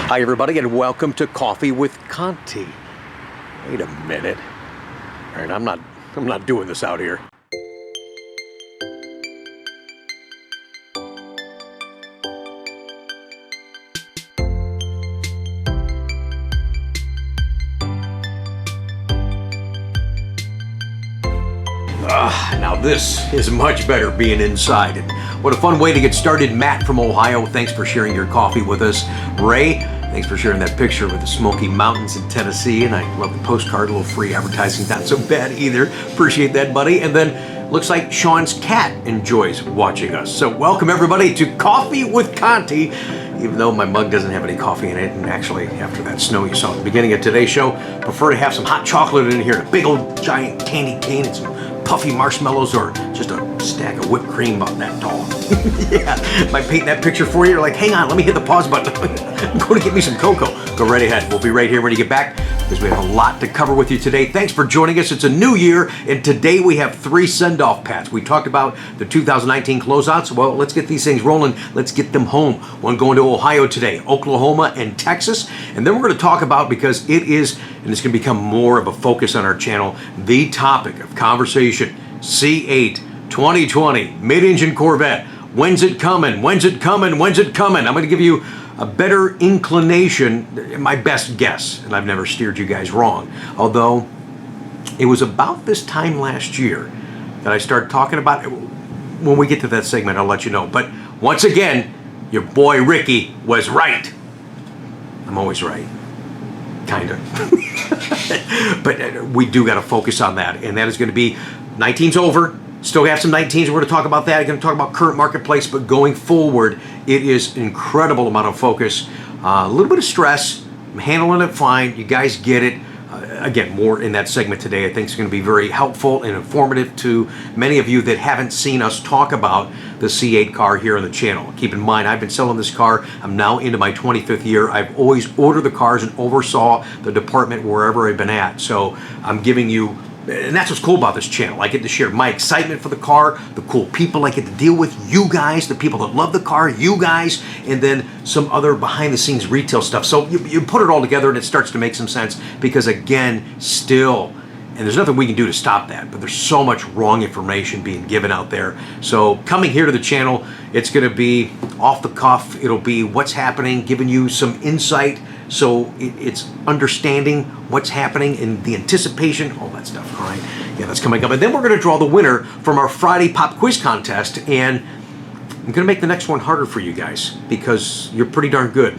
Hi everybody and welcome to Coffee with Conti. Wait a minute. All right, I'm not doing this out here. Now this is much better being inside. And what a fun way to get started. Matt from Ohio, thanks for sharing your coffee with us. Ray, thanks for sharing that picture with the Smoky Mountains in Tennessee. And I love the postcard, a little free advertising, not so bad either. Appreciate that, buddy. And then looks like Sean's cat enjoys watching us. So welcome everybody to Coffee with Conti. Even though my mug doesn't have any coffee in it, and actually after that snow you saw at the beginning of today's show, prefer to have some hot chocolate in here, a big old giant candy cane and some puffy marshmallows, or just a stack of whipped cream about that tall. Yeah, if I paint that picture for you, you're like, hang on, let me hit the pause button. I'm going to get me some cocoa. Go right ahead. We'll be right here when you get back, because we have a lot to cover with you today. Thanks for joining us. It's a new year, and today we have 3 send-off pats. We talked about the 2019 closeouts. Well, let's get these things rolling. Let's get them home. One going to Ohio today, Oklahoma, and Texas. And then we're going to talk about, because it is, and it's going to become more of a focus on our channel, the topic of conversation, C8 2020 mid-engine Corvette. When's it coming? When's it coming? When's it coming? I'm going to give you a better inclination, my best guess, and I've never steered you guys wrong. Although it was about this time last year that I started talking about it. When we get to that segment, I'll let you know. But once again, your boy Ricky was right. I'm always right. Kind of. But we do got to focus on that, and that is going to be 19's over. Still have some 19s. We're going to talk about that. We're going to talk about current marketplace, but going forward, it is an incredible amount of focus. A little bit of stress. I'm handling it fine. You guys get it. Again, more in that segment today. I think it's going to be very helpful and informative to many of you that haven't seen us talk about the C8 car here on the channel. Keep in mind, I've been selling this car. I'm now into my 25th year. I've always ordered the cars and oversaw the department wherever I've been at. So I'm giving you, and that's what's cool about this channel. I get to share my excitement for the car, the cool people I get to deal with, you guys, the people that love the car, you guys, and then some other behind-the-scenes retail stuff. So you put it all together and it starts to make some sense, because again, still, and there's nothing we can do to stop that, but there's so much wrong information being given out there. So coming here to the channel, it's going to be off the cuff. It'll be what's happening, giving you some insight. So it's understanding what's happening and the anticipation, all that stuff, all right? Yeah, that's coming up. And then we're going to draw the winner from our Friday pop quiz contest, and I'm going to make the next one harder for you guys, because you're pretty darn good.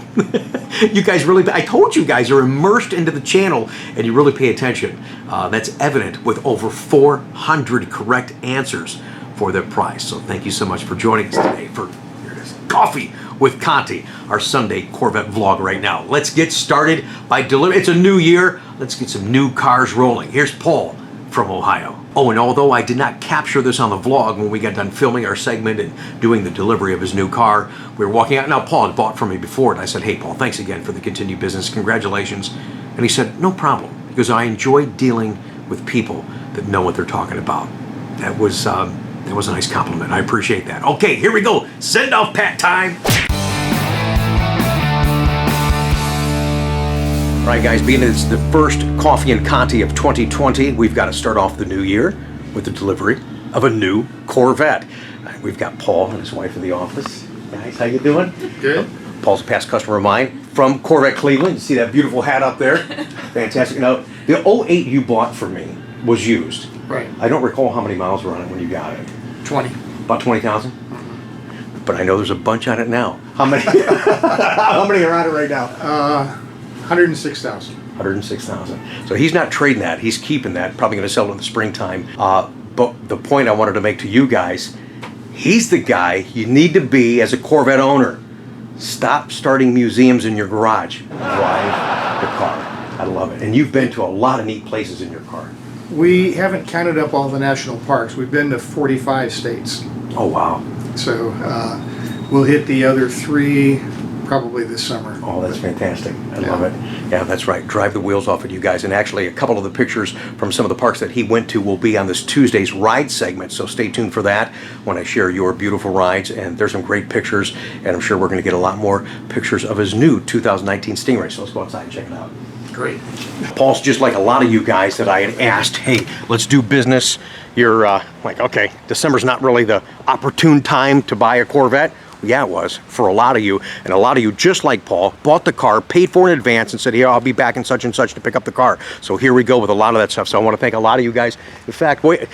You guys really, I told you guys are immersed into the channel and you really pay attention. That's evident with over 400 correct answers for the prize. So thank you so much for joining us today for, here it is, Coffee with Conti, our Sunday Corvette vlog right now. Let's get started by delivering. It's a new year. Let's get some new cars rolling. Here's Paul from Ohio. Oh, and although I did not capture this on the vlog when we got done filming our segment and doing the delivery of his new car, we were walking out. Now, Paul had bought from me before, and I said, hey, Paul, thanks again for the continued business. Congratulations. And he said, no problem, because I enjoy dealing with people that know what they're talking about. That was a nice compliment. I appreciate that. Okay, here we go. Send off Pat time. All right, guys, being it's the first Coffee and Conti of 2020, we've got to start off the new year with the delivery of a new Corvette. We've got Paul and his wife in the office. Guys, how you doing? Good. Paul's a past customer of mine from Corvette Cleveland. You see that beautiful hat up there? Fantastic. Now, the 08 you bought for me was used. Right. I don't recall how many miles were on it when you got it. 20. About 20,000? But I know there's a bunch on it now. How many? How many are on it right now? 106,000. 106,000. So he's not trading that. He's keeping that. Probably going to sell it in the springtime. But the point I wanted to make to you guys, he's the guy you need to be as a Corvette owner. Stop starting museums in your garage. Drive the car. I love it. And you've been to a lot of neat places in your car. We haven't counted up all the national parks. We've been to 45 states. Oh, wow. So we'll hit the other 3 probably this summer. Oh, that's fantastic. I love it. Yeah, that's right. Drive the wheels off it, you guys. And actually, a couple of the pictures from some of the parks that he went to will be on this Tuesday's ride segment. So stay tuned for that when I share your beautiful rides. And there's some great pictures. And I'm sure we're going to get a lot more pictures of his new 2019 Stingray. So let's go outside and check it out. Great. Paul's just like a lot of you guys that I had asked, hey, let's do business. You're like, okay, December's not really the opportune time to buy a Corvette. Yeah, it was for a lot of you. And a lot of you, just like Paul, bought the car, paid for it in advance, and said, yeah, I'll be back in such and such to pick up the car. So here we go with a lot of that stuff. So I want to thank a lot of you guys. In fact, wait,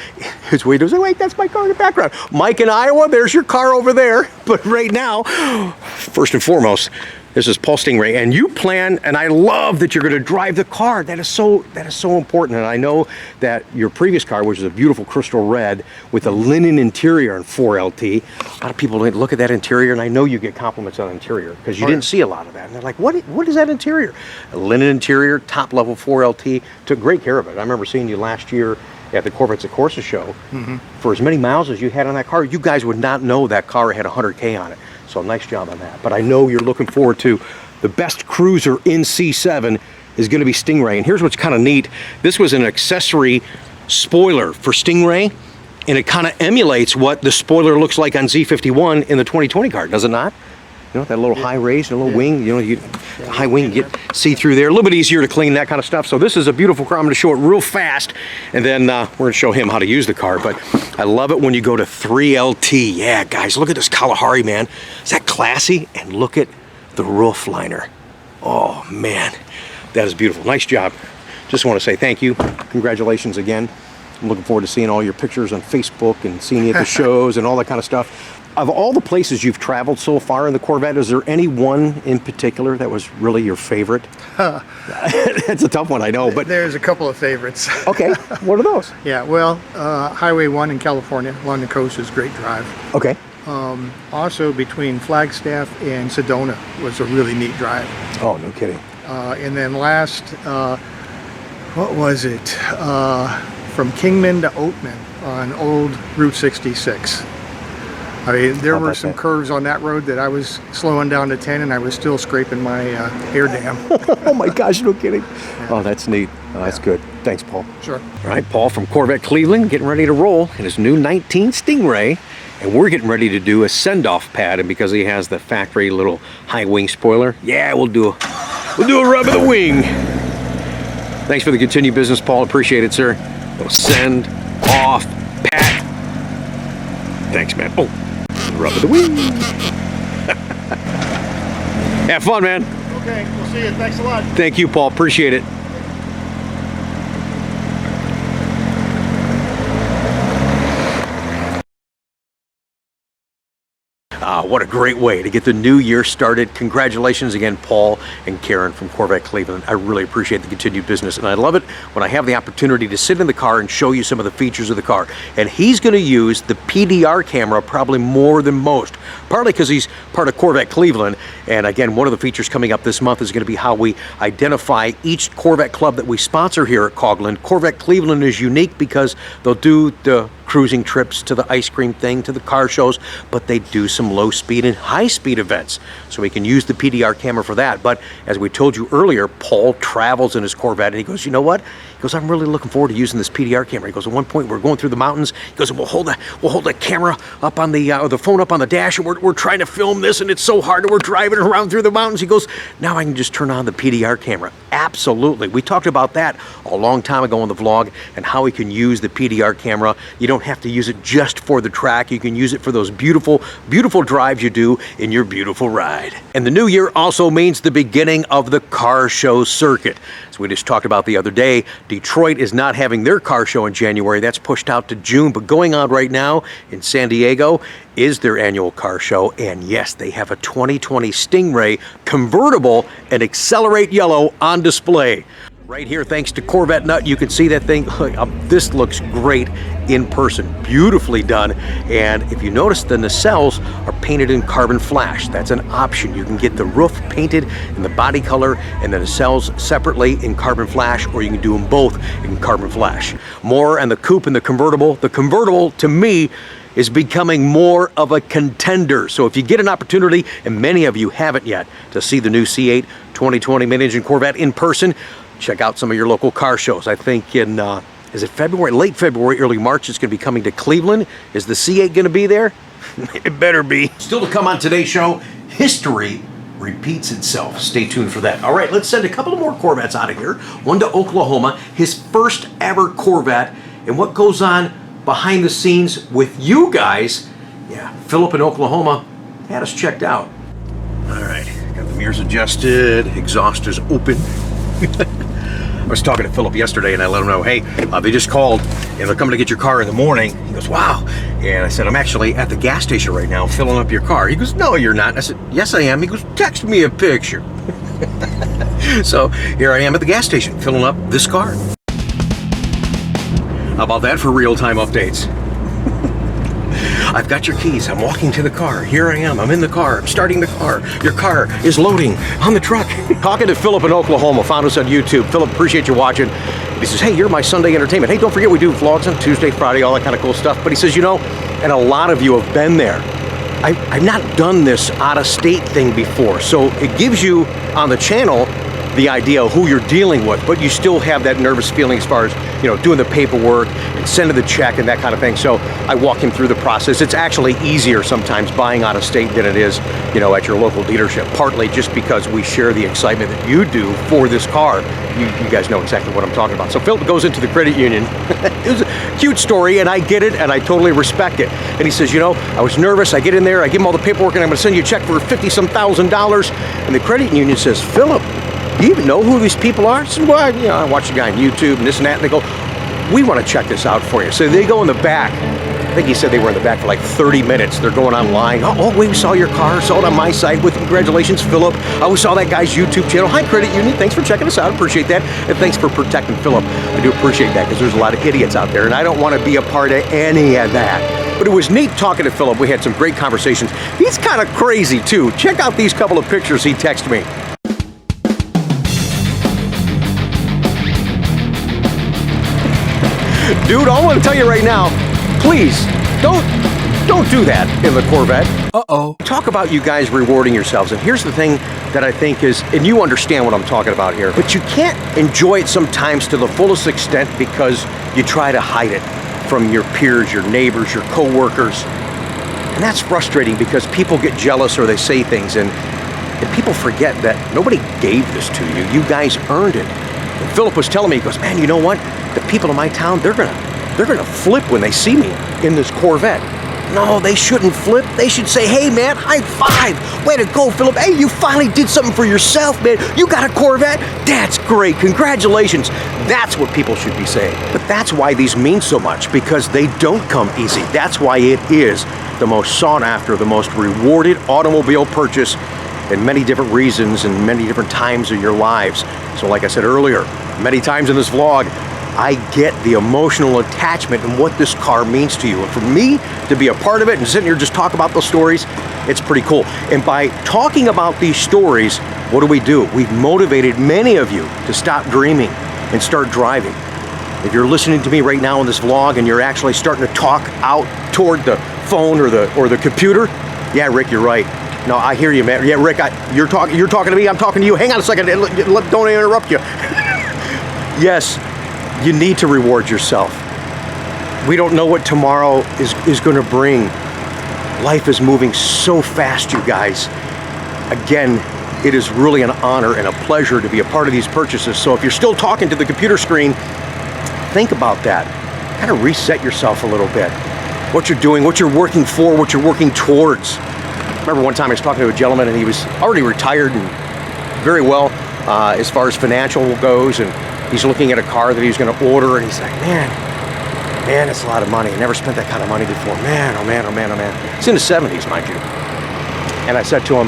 his waiter was like, wait, that's my car in the background. Mike in Iowa, there's your car over there. But right now, first and foremost, this is Paul Stingray, and you plan, and I love that you're going to drive the car. That is so important. And I know that your previous car, which is a beautiful crystal red with a linen interior and 4LT, a lot of people look at that interior, and I know you get compliments on the interior because you didn't see a lot of that. And they're like, what is that interior? A linen interior, top level 4LT. Took great care of it. I remember seeing you last year at the Corvettes at Corsa show. For as many miles as you had on that car, you guys would not know that car had 100K on it. So nice job on that. But I know you're looking forward to the best cruiser in C7 is going to be Stingray. And here's what's kind of neat. This was an accessory spoiler for Stingray, and it kind of emulates what the spoiler looks like on Z51 in the 2020 car, does it not? You know, that little high raise, a little wing, you know, high wing, you get see through there. A little bit easier to clean, that kind of stuff. So this is a beautiful car. I'm going to show it real fast, and then we're going to show him how to use the car. But I love it when you go to 3LT. Yeah, guys, look at this Kalahari, man. Is that classy? And look at the roof liner. Oh, man, that is beautiful. Nice job. Just want to say thank you. Congratulations again. I'm looking forward to seeing all your pictures on Facebook and seeing you at the shows and all that kind of stuff. Of all the places you've traveled so far in the Corvette, is there any one in particular that was really your favorite? That's a tough one, I know, but There's a couple of favorites. okay, what are those? Yeah, well, Highway 1 in California along the coast is a great drive. Okay. Also, between Flagstaff and Sedona was a really neat drive. Oh, no kidding. And then last, what was it? From Kingman to Oatman on old Route 66. I mean, there were some curves on that road that I was slowing down to 10 and I was still scraping my air dam. Oh my gosh, no kidding. Yeah. Oh, that's neat. Oh, that's good. Thanks, Paul. Sure. All right, Paul from Corvette Cleveland getting ready to roll in his new 19 Stingray. And we're getting ready to do a send-off pad, and because he has the factory little high wing spoiler, yeah, we'll do a rub of the wing. Thanks for the continued business, Paul. Appreciate it, sir. We'll send off pad. Thanks, man. Oh. Rub of the wing. Have fun, man. Okay, we'll see you. Thanks a lot. Thank you, Paul. Appreciate it. What a great way to get the new year started. Congratulations again, Paul and Karen from Corvette Cleveland. I really appreciate the continued business, and I love it when I have the opportunity to sit in the car and show you some of the features of the car. And he's going to use the PDR camera probably more than most, partly because he's part of Corvette Cleveland. And again, one of the features coming up this month is going to be how we identify each Corvette club that we sponsor here at Coughlin. Corvette Cleveland is unique because they'll do the cruising trips to the ice cream thing, to the car shows, but they do some low speed and high speed events. So we can use the PDR camera for that. But as we told you earlier, Paul travels in his Corvette and he goes, you know what? He goes, I'm really looking forward to using this PDR camera. He goes, at one point we're going through the mountains. He goes, we'll hold the camera up on the, or the phone up on the dash, and we're trying to film this and it's so hard and we're driving around through the mountains. He goes, now I can just turn on the PDR camera. Absolutely. We talked about that a long time ago on the vlog and how we can use the PDR camera. You don't have to use it just for the track. You can use it for those beautiful, beautiful drives you do in your beautiful ride. And the new year also means the beginning of the car show circuit. As we just talked about the other day, Detroit is not having their car show in January. That's pushed out to June, but going on right now in San Diego is their annual car show. And yes, they have a 2020 Stingray convertible and Accelerate Yellow on display. Right here, thanks to Corvette Nut, you can see that thing. This looks great in person, beautifully done. And if you notice, the nacelles are painted in carbon flash. That's an option. You can get the roof painted in the body color and the nacelles separately in carbon flash, or you can do them both in carbon flash. More on the coupe and the convertible. The convertible, to me, is becoming more of a contender. So if you get an opportunity, and many of you haven't yet, to see the new C8 2020 mid-engine Corvette in person, check out some of your local car shows. I think in, is it February? Late February, early March, it's going to be coming to Cleveland. Is the C8 going to be there? It better be. Still to come on today's show, history repeats itself. Stay tuned for that. All right, let's send a couple of more Corvettes out of here. One to Oklahoma, his first ever Corvette, and what goes on behind the scenes with you guys. Yeah, Philip in Oklahoma had us checked out. All right, got the mirrors adjusted, exhaust is open. I was talking to Philip yesterday and I let him know, hey, they just called and they're coming to get your car in the morning. He goes, wow. And I said, I'm actually at the gas station right now filling up your car. He goes, no, you're not. And I said, yes, I am. He goes, text me a picture. So here I am at the gas station filling up this car. How about that for real-time updates? I've got your keys. I'm walking to the car. Here I am. I'm in the car. I'm starting the car. Your car is loading on the truck. Talking to Philip in Oklahoma. Found us on YouTube. Philip, appreciate you watching. He says, hey, you're my Sunday entertainment. Hey, don't forget we do vlogs on Tuesday, Friday, all that kind of cool stuff. But he says, you know, and a lot of you have been there. I've not done this out-of-state thing before. So it gives you on the channel the idea of who you're dealing with, but you still have that nervous feeling as far as, you know, doing the paperwork and sending the check and that kind of thing. So I walk him through the process. It's actually easier sometimes buying out of state than it is, you know, at your local dealership, partly just because we share the excitement that you do for this car. You guys know exactly what I'm talking about. So Phil goes into the credit union. It was a cute story, and I get it, and I totally respect it. And he says, you know, I was nervous. I get in there, I give him all the paperwork, and I'm going to send you a check for $50-some thousand. And the credit union says, Philip, do you even know who these people are? I said, well, you know, I watch a guy on YouTube and this and that. And they go, we want to check this out for you. So they go in the back. I think he said they were in the back for like 30 minutes. They're going online. Oh, we saw your car. Saw it on my site with congratulations, Philip. Oh, we saw that guy's YouTube channel. Hi, Credit Union. Thanks for checking us out. Appreciate that. And thanks for protecting Philip. I do appreciate that because there's a lot of idiots out there. And I don't want to be a part of any of that. But it was neat talking to Philip. We had some great conversations. He's kind of crazy, too. Check out these couple of pictures he texted me. Dude, I want to tell you right now, please, don't do that in the Corvette. Uh-oh. Talk about you guys rewarding yourselves. And here's the thing that I think is, and you understand what I'm talking about here, but you can't enjoy it sometimes to the fullest extent because you try to hide it from your peers, your neighbors, your co-workers. And that's frustrating because people get jealous or they say things and people forget that nobody gave this to you. You guys earned it. And Philip was telling me, he goes, man, you know what? The people in my town, they're gonna flip when they see me in this Corvette. No, they shouldn't flip. They should say, hey, man, high five. Way to go, Philip. Hey, you finally did something for yourself, man. You got a Corvette? That's great. Congratulations. That's what people should be saying. But that's why these mean so much, because they don't come easy. That's why it is the most sought after, the most rewarded automobile purchase in many different reasons and many different times of your lives. So like I said earlier, many times in this vlog, I get the emotional attachment and what this car means to you. And for me to be a part of it and sitting here just talk about those stories, it's pretty cool. And by talking about these stories, what do? We've motivated many of you to stop dreaming and start driving. If you're listening to me right now in this vlog and you're actually starting to talk out toward the phone or the computer, yeah, Rick, you're right. No, I hear you, man. Yeah, Rick, you're talking to me, I'm talking to you. Hang on a second, don't interrupt you. Yes, you need to reward yourself. We don't know what tomorrow is going to bring. Life is moving so fast, you guys. Again, it is really an honor and a pleasure to be a part of these purchases. So if you're still talking to the computer screen, think about that. Kind of reset yourself a little bit. What you're doing, what you're working for, what you're working towards. I remember one time I was talking to a gentleman and he was already retired and very well as far as financial goes, and he's looking at a car that he's going to order and he's like, man, it's a lot of money. I never spent that kind of money before. Man, oh man, oh man, oh man. He's in his 70s, mind you. And I said to him,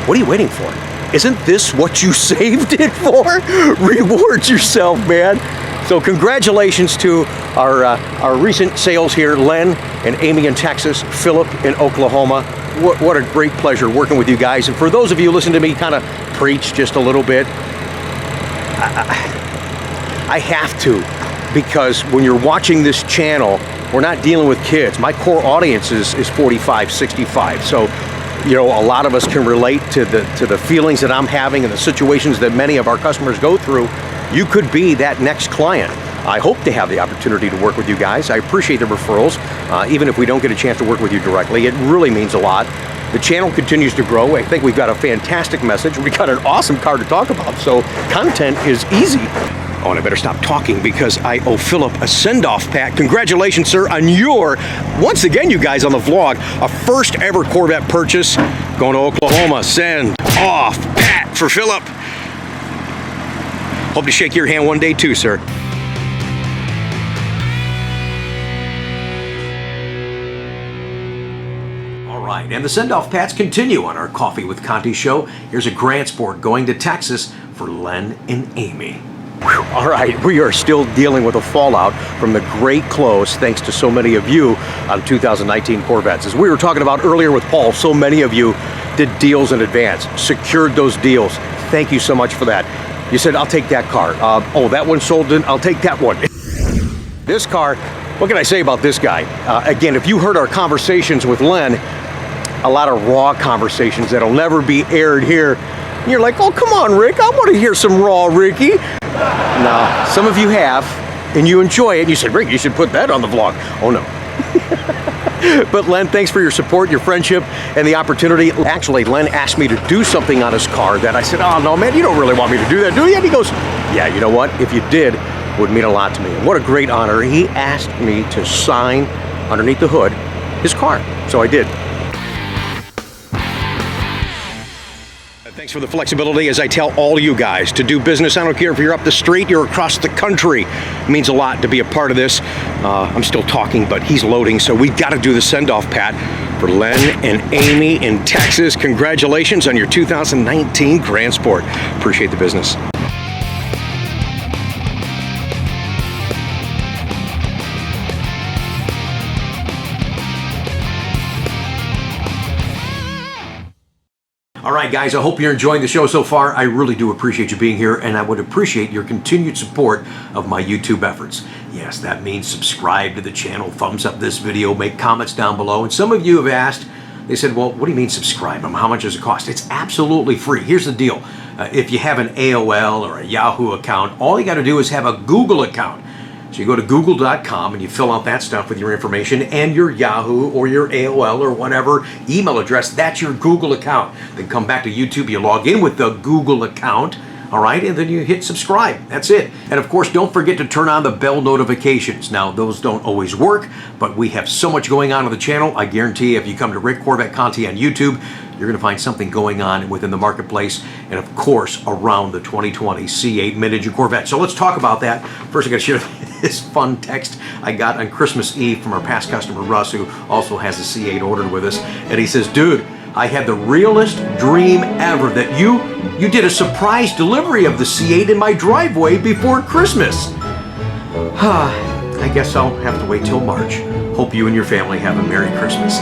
what are you waiting for? Isn't this what you saved it for? Reward yourself, man. So congratulations to our recent sales here, Len and Amy in Texas, Philip in Oklahoma. What a great pleasure working with you guys. And for those of you listening to me kind of preach just a little bit, I have to, because when you're watching this channel, we're not dealing with kids. My core audience is 45, 65. So, you know, a lot of us can relate to the feelings that I'm having and the situations that many of our customers go through. You could be that next client. I hope to have the opportunity to work with you guys. I appreciate the referrals, even if we don't get a chance to work with you directly. It really means a lot. The channel continues to grow. I think we've got a fantastic message. We got an awesome car to talk about, so content is easy. Oh, and I better stop talking because I owe Philip a send-off, Pat. Congratulations, sir, on your, once again, you guys on the vlog, a first ever Corvette purchase. Going to Oklahoma, send off, Pat, for Philip. Hope to shake your hand one day too, sir. Right, and the send-off Pats continue on our Coffee with Conti show. Here's a Grand Sport going to Texas for Len and Amy. Whew. All right, we are still dealing with a fallout from the great close, thanks to so many of you on 2019 Corvettes. As we were talking about earlier with Paul, so many of you did deals in advance, secured those deals. Thank you so much for that. You said, I'll take that car. Oh, that one sold, I'll take that one. This car, what can I say about this guy? Again, if you heard our conversations with Len, a lot of raw conversations that'll never be aired here. And you're like, oh, come on, Rick, I want to hear some raw Ricky. No, some of you have, and you enjoy it. And you said, Rick, you should put that on the vlog. Oh, no. But Len, thanks for your support, your friendship, and the opportunity. Actually, Len asked me to do something on his car that I said, oh, no, man, you don't really want me to do that, do you? And he goes, yeah, you know what? If you did, it would mean a lot to me. And what a great honor. He asked me to sign underneath the hood his car. So I did. Thanks for the flexibility, as I tell all you guys to do business. I don't care if you're up the street, you're across the country. It means a lot to be a part of this. I'm still talking, but he's loading, so we've got to do the send-off, Pat, for Len and Amy in Texas. Congratulations on your 2019 Grand Sport. Appreciate the business. All right, guys, I hope you're enjoying the show so far. I really do appreciate you being here, and I would appreciate your continued support of my YouTube efforts. Yes, that means subscribe to the channel, thumbs up this video, make comments down below. And some of you have asked, they said, well, what do you mean subscribe? How much does it cost? It's absolutely free. Here's the deal. If you have an AOL or a Yahoo account, all you got to do is have a Google account. So you go to google.com and you fill out that stuff with your information and your Yahoo or your AOL or whatever email address. That's your Google account. Then come back to YouTube, you log in with the Google account, all right, and then you hit subscribe. That's it. And of course, don't forget to turn on the bell notifications. Now, those don't always work, but we have so much going on the channel. I guarantee you, if you come to Rick Corvette Conti on YouTube, you're going to find something going on within the marketplace, and of course, around the 2020 C8 mid-engine Corvette. So let's talk about that. First, I got to share this fun text I got on Christmas Eve from our past customer, Russ, who also has a C8 ordered with us. And he says, dude, I had the realest dream ever that you did a surprise delivery of the C8 in my driveway before Christmas. I guess I'll have to wait till March. Hope you and your family have a Merry Christmas.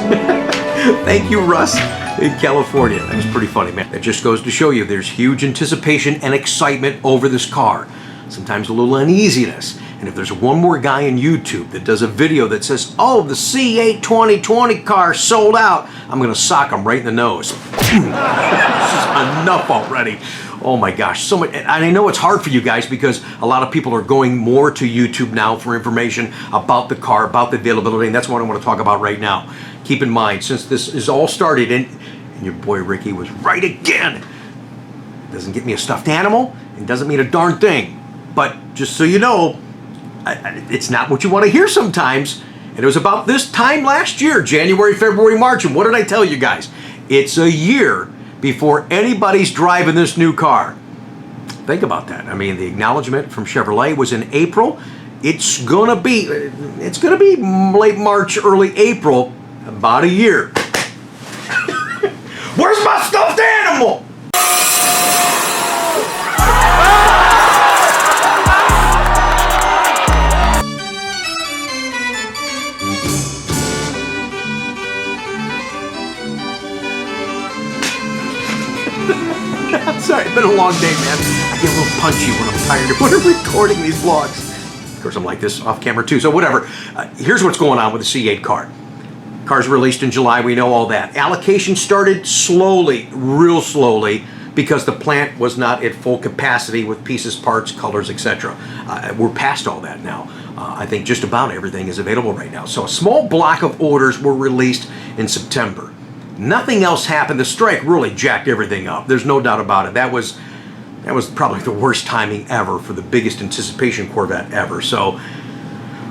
Thank you, Russ, in California. That was pretty funny, man. That just goes to show you there's huge anticipation and excitement over this car. Sometimes a little uneasiness. And if there's one more guy in YouTube that does a video that says, oh, the C8 2020 car sold out, I'm going to sock him right in the nose. This is enough already. Oh my gosh, so much. And I know it's hard for you guys because a lot of people are going more to YouTube now for information about the car, about the availability, and that's what I want to talk about right now. Keep in mind, since this is all started, and your boy Ricky was right again. Doesn't get me a stuffed animal, and doesn't mean a darn thing. But just so you know, it's not what you want to hear sometimes. And it was about this time last year, January, February, March, and what did I tell you guys? It's a year before anybody's driving this new car. Think about that. I mean, the acknowledgement from Chevrolet was in April. It's gonna be late March, early April, about a year. Where's my stuffed animal? Sorry, it's been a long day, man. I get a little punchy when I'm tired of recording these vlogs. course, I'm like this off camera too, so whatever. Here's what's going on with the C8 car. Car's released in July, we know all that. Allocation started slowly, real slowly, because the plant was not at full capacity with pieces, parts, colors, etc. We're past all that now. I think just about everything is available right now. So a small block of orders were released in September. Nothing else happened. The strike really jacked everything up. There's no doubt about it. That was probably the worst timing ever for the biggest anticipation Corvette ever. So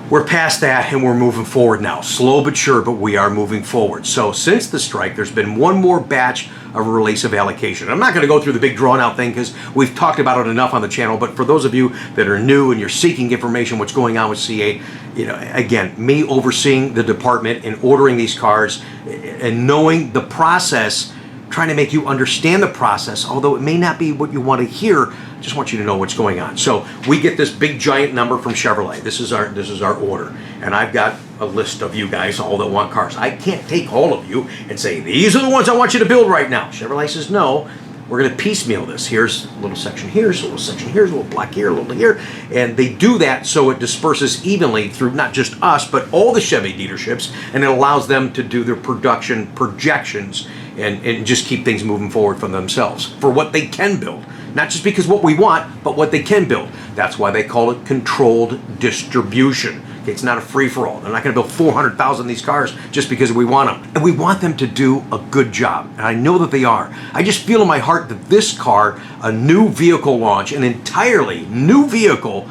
we're past that and we're moving forward now. Slow but sure, but we are moving forward. So since the strike, there's been one more batch of release of allocation. I'm not going to go through the big drawn out thing because we've talked about it enough on the channel, but for those of you that are new and you're seeking information what's going on with C8, you know, again, me overseeing the department and ordering these cars and knowing the process, trying to make you understand the process, although it may not be what you want to hear, just want you to know what's going on. So we get this big giant number from Chevrolet. This is our order. And I've got a list of you guys all that want cars. I can't take all of you and say, these are the ones I want you to build right now. Chevrolet says, no, we're going to piecemeal this. Here's a little section here, a little section here, a little block here, a little here. And they do that so it disperses evenly through not just us, but all the Chevy dealerships. And it allows them to do their production projections and just keep things moving forward for themselves, for what they can build. Not just because what we want, but what they can build. That's why they call it controlled distribution. Okay, it's not a free-for-all. They're not going to build 400,000 of these cars just because we want them. And we want them to do a good job. And I know that they are. I just feel in my heart that this car, a new vehicle launch, an entirely new vehicle,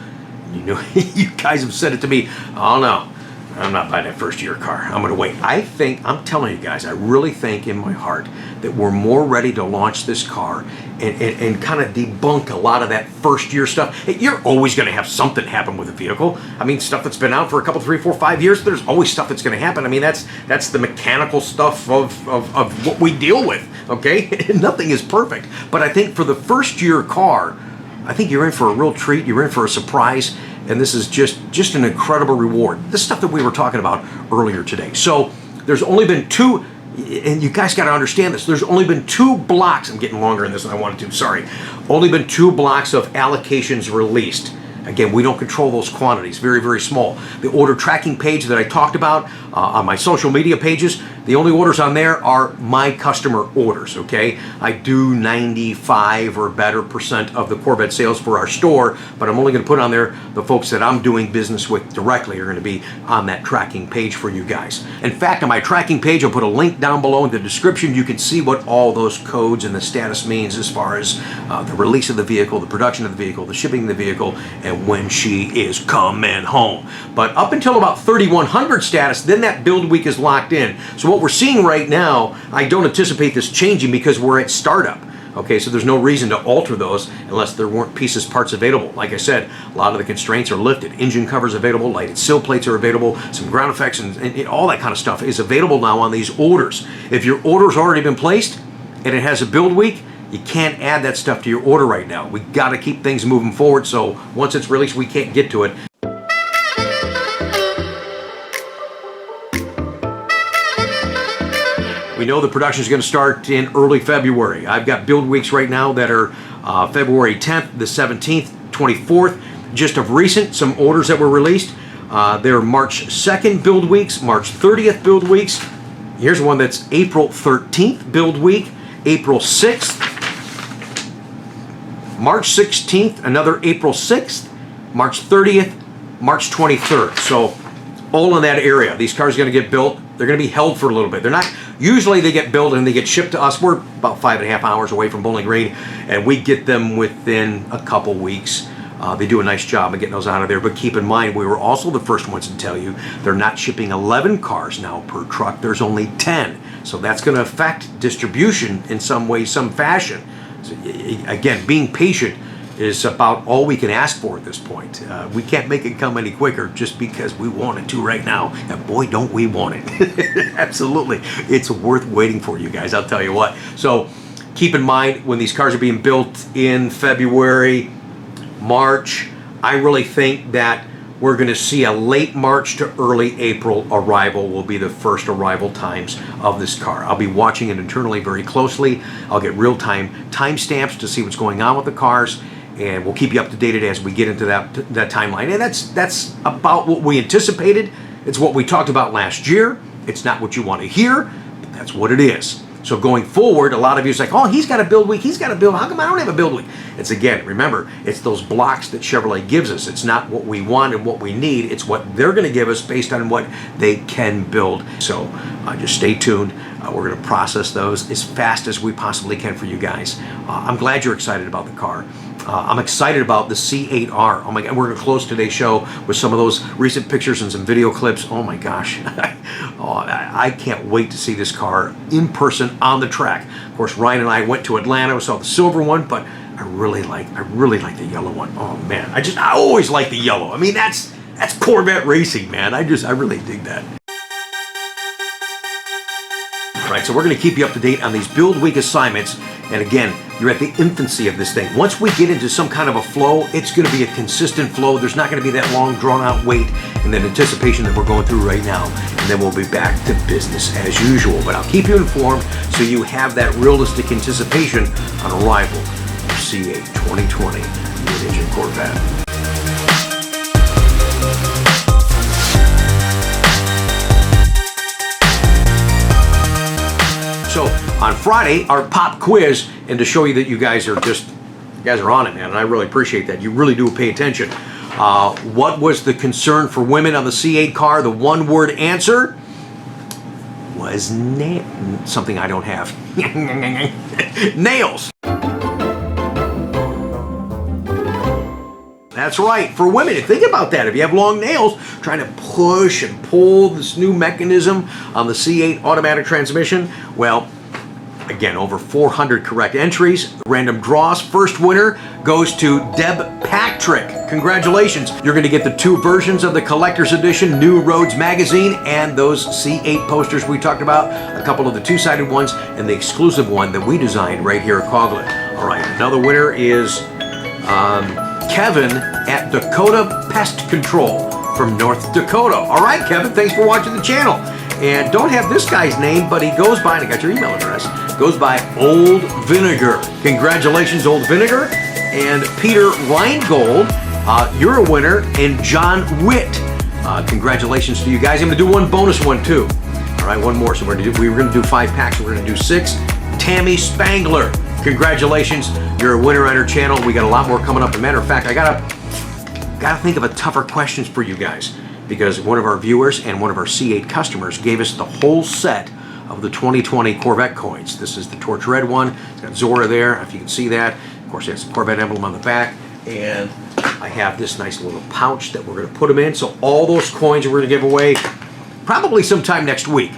you know, you guys have said it to me, oh no, I'm not buying that first-year car. I'm going to wait. I'm telling you guys, I really think in my heart that we're more ready to launch this car and kind of debunk a lot of that first-year stuff. You're always going to have something happen with a vehicle. I mean, stuff that's been out for a couple, 3, 4, 5 years, there's always stuff that's going to happen. I mean, that's the mechanical stuff of what we deal with, okay? Nothing is perfect. But I think for the first-year car, I think you're in for a real treat. You're in for a surprise. And this is just an incredible reward. This stuff that we were talking about earlier today. So there's only been two, and you guys got to understand this, there's only been 2 blocks, I'm getting longer in this than I wanted to, sorry. Only been 2 blocks of allocations released. Again, we don't control those quantities, very, very small. The order tracking page that I talked about on my social media pages, the only orders on there are my customer orders, okay? I do 95 or better % of the Corvette sales for our store, but I'm only gonna put on there the folks that I'm doing business with directly are gonna be on that tracking page for you guys. In fact, on my tracking page, I'll put a link down below in the description. You can see what all those codes and the status means as far as the release of the vehicle, the production of the vehicle, the shipping of the vehicle, and when she is coming home. But up until about 3100 status, then that build week is locked in. So what we're seeing right now, I don't anticipate this changing because we're at startup. Okay, so there's no reason to alter those unless there weren't pieces, parts available. Like I said, a lot of the constraints are lifted. Engine covers available, lighted sill plates are available, some ground effects and all that kind of stuff is available now on these orders. If your order's already been placed and it has a build week, you can't add that stuff to your order right now. We got to keep things moving forward, so once it's released, we can't get to it. We know the production is going to start in early February. I've got build weeks right now that are February 10th, the 17th, 24th. Just of recent, some orders that were released. They're March 2nd build weeks, March 30th build weeks. Here's one that's April 13th build week, April 6th, March 16th, another April 6th, March 30th, March 23rd. So all in that area. These cars are going to get built. They're going to be held for a little bit. They're not, usually they get built and they get shipped to us. We're about 5.5 hours away from Bowling Green, and we get them within a couple weeks. They do a nice job of getting those out of there. But keep in mind, we were also the first ones to tell you they're not shipping 11 cars now per truck. There's only 10. So that's going to affect distribution in some way, some fashion. So, again, being patient is about all we can ask for at this point. We can't make it come any quicker just because we want it to right now. And boy, don't we want it. Absolutely. It's worth waiting for, you guys, I'll tell you what. So keep in mind, when these cars are being built in February, March, I really think that we're going to see a late March to early April arrival will be the first arrival times of this car. I'll be watching it internally very closely. I'll get real-time timestamps to see what's going on with the cars. and we'll keep you up to date as we get into that timeline. And that's about what we anticipated. It's what we talked about last year. It's not what you want to hear, but that's what it is. So going forward, a lot of you are like, oh, he's got a build week, he's got a build. How come I don't have a build week? It's, again, remember, it's those blocks that Chevrolet gives us. It's not what we want and what we need. It's what they're going to give us based on what they can build. So just stay tuned. We're going to process those as fast as we possibly can for you guys. I'm glad you're excited about the car. I'm excited about the C8R. Oh my God, we're going to close today's show with some of those recent pictures and some video clips. Oh my gosh. I can't wait to see this car in person on the track. Of course, Ryan and I went to Atlanta. We saw the silver one, but I really like the yellow one. Oh man, I always like the yellow. I mean, that's Corvette racing, man. I really dig that. Right, so we're going to keep you up to date on these build week assignments. And again, you're at the infancy of this thing. Once we get into some kind of a flow, it's going to be a consistent flow. There's not going to be that long drawn out wait and that anticipation that we're going through right now. And then we'll be back to business as usual. But I'll keep you informed so you have that realistic anticipation on arrival of C8 2020 mid-engine Corvette. So on Friday, our pop quiz, and to show you that you guys are on it, man, and I really appreciate that. You really do pay attention. What was the concern for women on the C8 car? The one-word answer was something I don't have. Nails. That's right, for women. Think about that. If you have long nails, trying to push and pull this new mechanism on the C8 automatic transmission, well, again, over 400 correct entries. Random draws. First winner goes to Deb Patrick. Congratulations. You're going to get the 2 versions of the collector's edition, New Roads magazine, and those C8 posters we talked about, a couple of the 2-sided ones, and the exclusive one that we designed right here at Coughlin. All right, another winner is Kevin at Dakota Pest Control from North Dakota. All right, Kevin, thanks for watching the channel. And don't have this guy's name, but he goes by, and I got your email address, goes by Old Vinegar. Congratulations, Old Vinegar. And Peter Reingold, you're a winner, and John Witt. Congratulations to you guys. I'm going to do one bonus one, too. All right, one more. So we're going to do 5 packs. We're going to do 6. Tammy Spangler. Congratulations, you're a winner on our channel. We got a lot more coming up. As a matter of fact, I gotta think of a tougher questions for you guys, because one of our viewers and one of our C8 customers gave us the whole set of the 2020 Corvette coins. This is the torch red one. It's got Zora there, if you can see that. Of course, it has the Corvette emblem on the back, and I have this nice little pouch that we're going to put them in. So all those coins we're going to give away probably sometime next week.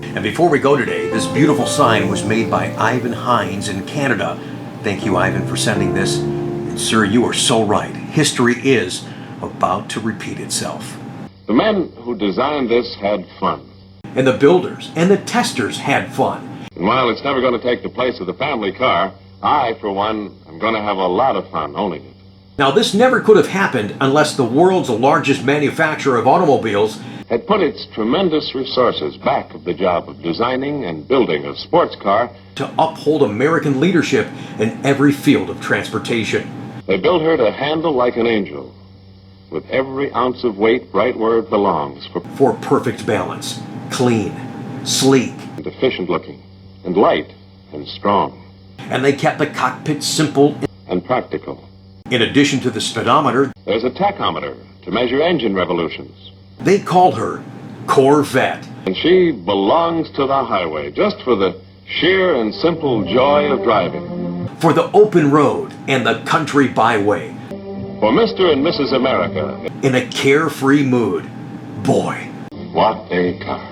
And before we go today, this beautiful sign was made by Ivan Hines in Canada. Thank you, Ivan, for sending this. And sir, you are so right. History is about to repeat itself. The men who designed this had fun. And the builders and the testers had fun. And while it's never going to take the place of the family car, I, for one, am going to have a lot of fun owning it. Now, this never could have happened unless the world's largest manufacturer of automobiles had put its tremendous resources back of the job of designing and building a sports car to uphold American leadership in every field of transportation. They built her to handle like an angel, with every ounce of weight right where it belongs, for perfect balance, clean, sleek, and efficient looking, and light and strong. And they kept the cockpit simple and practical. In addition to the speedometer, there's a tachometer to measure engine revolutions. They called her Corvette. And she belongs to the highway, just for the sheer and simple joy of driving. For the open road and the country byway. For Mr. and Mrs. America. In a carefree mood. Boy, what a car.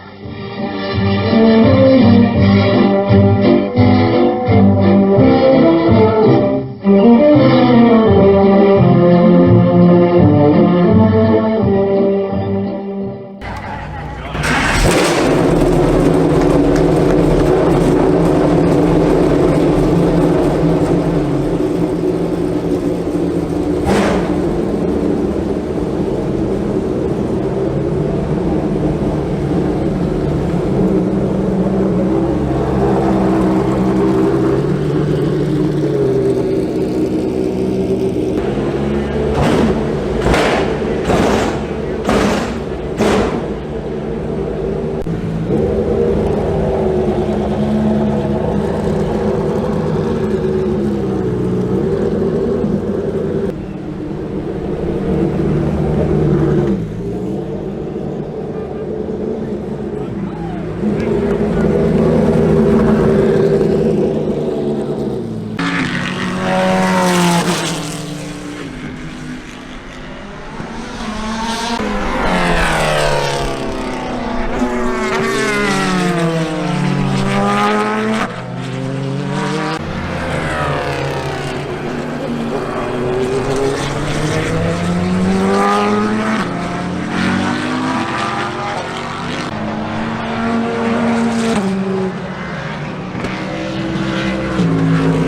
it.